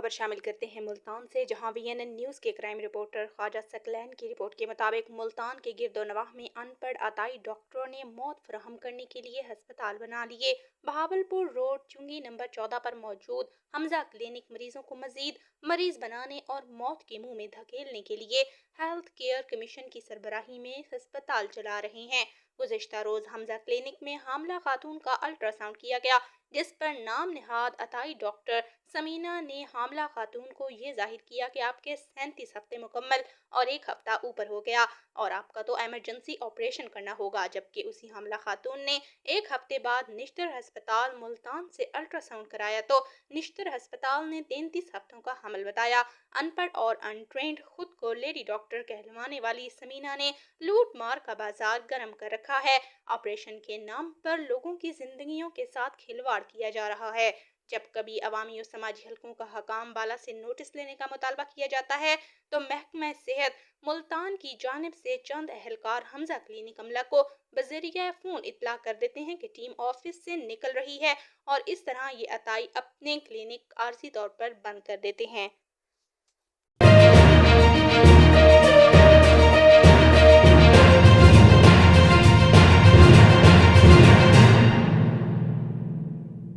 खबर शामिल करते हैं मुल्तान से, जहां वीएनएन न्यूज़ के क्राइम रिपोर्टर ख्वाजा सकलैन की रिपोर्ट के मुताबिक मुल्तान के गिरदोनवाह में अनपढ़ अताई डॉक्टरों ने मौत फराहम करने के लिए अस्पताल बना लिए। बहावलपुर रोड चुंगी नंबर 14 पर मौजूद हमजा क्लिनिक मरीजों को मजीद मरीज बनाने और मौत के मुंह में धकेलने के लिए हेल्थ केयर कमीशन की सरबराही में अस्पताल चला रहे हैं। गुज़िश्ता रोज हमजा क्लिनिक में हामला खातून का अल्ट्रासाउंड किया गया, जिस पर नाम निहाद अताई डॉक्टर समीना ने हामला खातून को ये जाहिर किया कि आपके 37 हफ्ते मुकम्मल और 1 हफ्ता ऊपर हो गया और आपका तो इमरजेंसी ऑपरेशन करना होगा, जबकि उसी हामला खातून ने 1 हफ्ते बाद निश्तर अस्पताल मुल्तान से अल्ट्रासाउंड कराया तो निश्तर अस्पताल ने 33 हफ्तों का हमल बताया। अनपढ़ और अनट्रेंड खुद को लेडी डॉक्टर कहलवाने वाली समीना ने लूट मार का बाजार गर्म कर रखा है। ऑपरेशन के नाम पर लोगों की जिंदगियों के साथ खिलवाड़ किया जा रहा है। जब कभी अवामी और समाजी हलकों का हकाम बाला से नोटिस लेने का मुतालबा किया जाता है तो महकमा सेहत मुल्तान की जानिब से चंद अहलकार हमजा क्लिनिक अमला को बजरिया फ़ोन इतला कर देते हैं कि टीम ऑफिस से निकल रही है और इस तरह ये अताई अपने क्लिनिक आर्जी तौर पर बंद कर देते हैं।